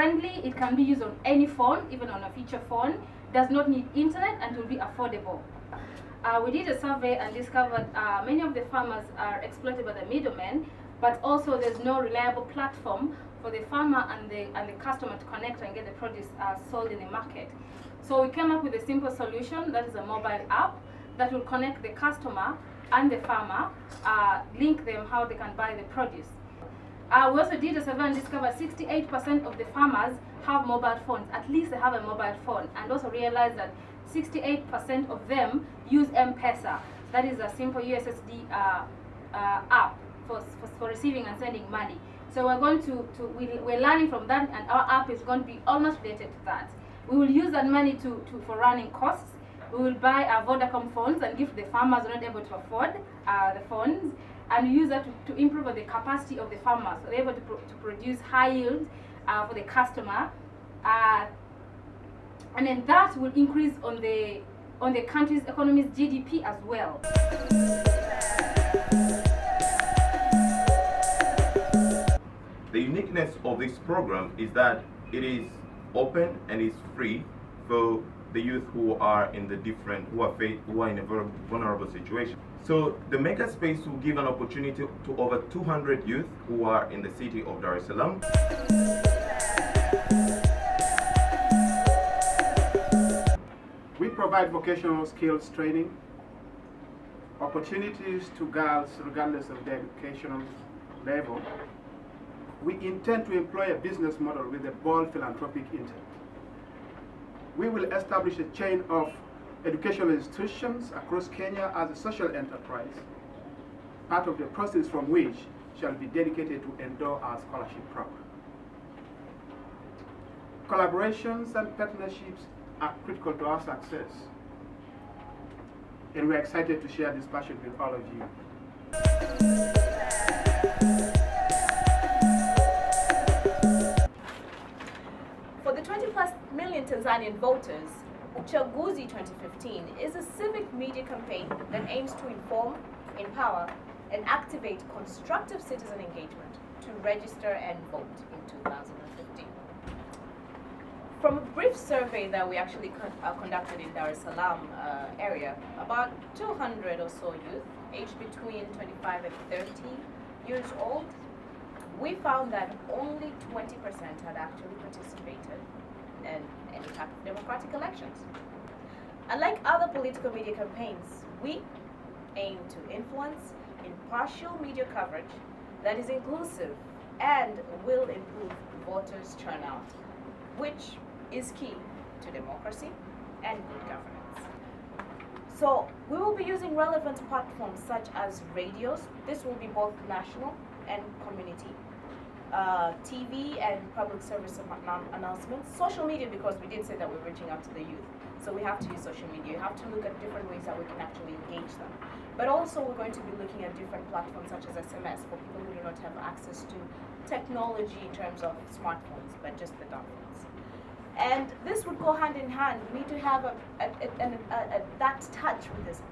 friendly, it can be used on any phone, even on a feature phone, does not need internet, and will be affordable. We did a survey and discovered many of the farmers are exploited by the middlemen, but also there's no reliable platform for the farmer and the customer to connect and get the produce sold in the market. So we came up with a simple solution that is a mobile app that will connect the customer and the farmer, link them how they can buy the produce. We also did a survey and discovered 68% of the farmers have mobile phones, at least they have a mobile phone, and also realized that 68% of them use M-Pesa, that is a simple USSD app for receiving and sending money. So we're learning from that, and our app is going to be almost related to that. We will use that money for running costs. We will buy Vodacom phones and give the farmers who are not able to afford the phones, and use that to improve the capacity of the farmers, so they're able to produce high yield for the customer, and then that will increase on the country's economy's GDP as well. The uniqueness of this program is that it is open and is free for the youth who are in a very vulnerable situation. So the makerspace will give an opportunity to over 200 youth who are in the city of Dar es Salaam. We provide vocational skills training, opportunities to girls regardless of their educational level. We intend to employ a business model with a bold philanthropic intent. We will establish a chain of educational institutions across Kenya as a social enterprise, part of the proceeds from which shall be dedicated to endure our scholarship program. Collaborations and partnerships are critical to our success, and we're excited to share this passion with all of you. For the 20+ million Tanzanian voters, Uchaguzi 2015 is a civic media campaign that aims to inform, empower, and activate constructive citizen engagement to register and vote in 2015. From a brief survey that we actually conducted in Dar es Salaam area, about 200 or so youth, aged between 25 and 30 years old, we found that only 20% had actually participated in any type of democratic elections. Unlike other political media campaigns, we aim to influence impartial media coverage that is inclusive and will improve voters' turnout, which is key to democracy and good governance. So we will be using relevant platforms such as radios. This will be both national and community, TV and public service announcements, social media, because we did say that we're reaching out to the youth. So we have to use social media. You have to look at different ways that we can actually engage them. But also we're going to be looking at different platforms such as SMS for people who do not have access to technology in terms of smartphones, but just the dumb ones. And this would go hand in hand. We need to have that touch with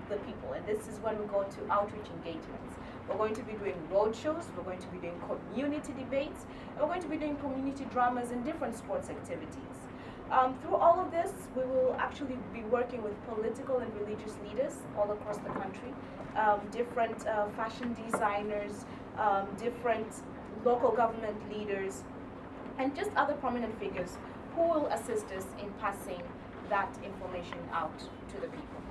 the people, and this is when we go to outreach engagements. We're going to be doing roadshows, we're going to be doing community debates, and we're going to be doing community dramas and different sports activities. Through all of this, we will actually be working with political and religious leaders all across the country, different fashion designers, different local government leaders, and just other prominent figures who will assist us in passing that information out to the people.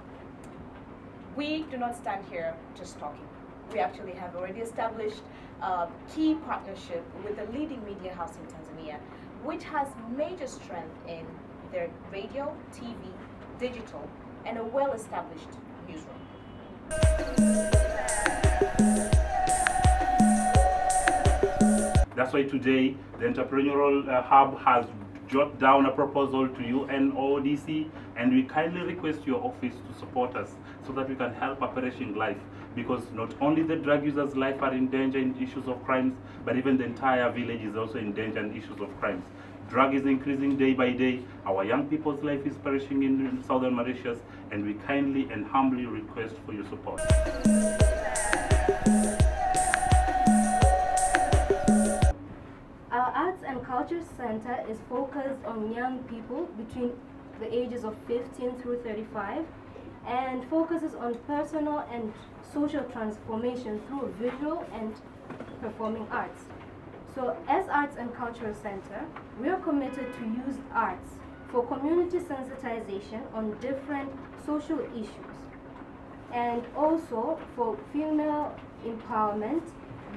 We do not stand here just talking. We actually have already established a key partnership with a leading media house in Tanzania, which has major strength in their radio, TV, digital, and a well-established newsroom. That's why today the Entrepreneurial Hub has jot down a proposal to UNODC, and we kindly request your office to support us so that we can help a perishing life, because not only the drug users' life are in danger in issues of crimes, but even the entire village is also in danger in issues of crimes. Drug is increasing day by day. Our young people's life is perishing in southern Mauritius, and we kindly and humbly request for your support. Our arts and culture Center is focused on young people between the ages of 15 through 35 and focuses on personal and social transformation through visual and performing arts. So as Arts and Cultural Center, we are committed to use arts for community sensitization on different social issues and also for female empowerment,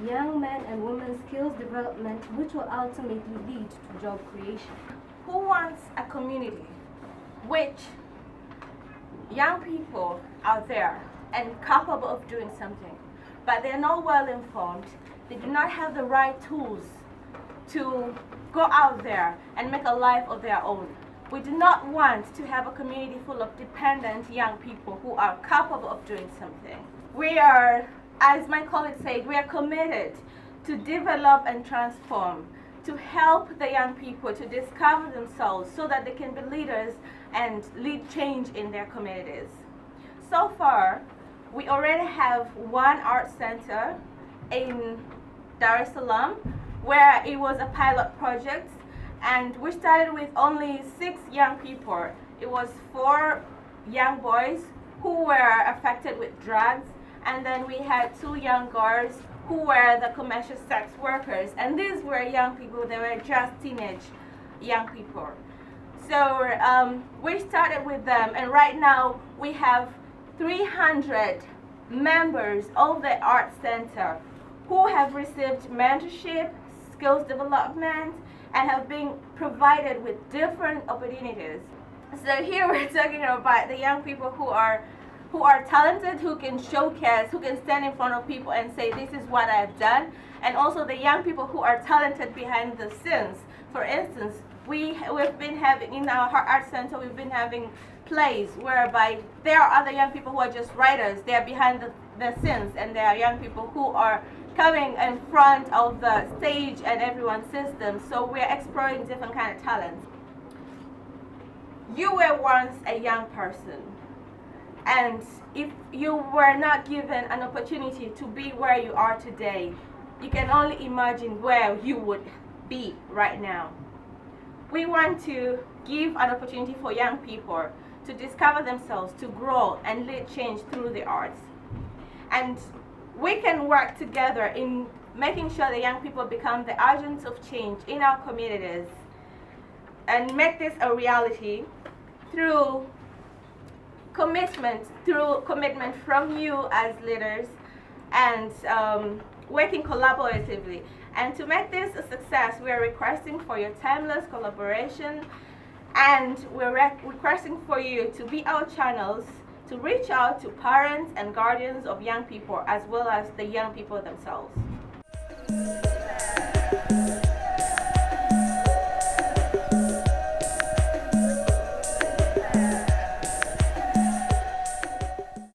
young men and women's skills development, which will ultimately lead to job creation. Who wants a community which young people out there and capable of doing something, but they're not well informed, they do not have the right tools to go out there and make a life of their own. We do not want to have a community full of dependent young people who are capable of doing something. We are, as my colleague said, we are committed to develop and transform, to help the young people to discover themselves so that they can be leaders and lead change in their communities. So far, we already have one art center in Dar es Salaam where it was a pilot project, and we started with only 6 young people. It was 4 young boys who were affected with drugs, and then we had 2 young girls who were the commercial sex workers, and these were young people, they were just teenage young people. So we started with them, and right now we have 300 members of the art center who have received mentorship, skills development, and have been provided with different opportunities. So here we're talking about the young people who are talented, who can showcase, who can stand in front of people and say, this is what I've done, and also the young people who are talented behind the scenes. For instance, we've been having, in our art center, we've been having plays whereby there are other young people who are just writers, they are behind the scenes, and there are young people who are coming in front of the stage and everyone sees them. So we're exploring different kind of talents. You were once a young person, and if you were not given an opportunity to be where you are today, you can only imagine where you would be right now. We want to give an opportunity for young people to discover themselves, to grow and lead change through the arts. And we can work together in making sure the young people become the agents of change in our communities and make this a reality through commitment from you as leaders and working collaboratively. And to make this a success, we are requesting for your timeless collaboration, and we're requesting for you to be our channels to reach out to parents and guardians of young people as well as the young people themselves.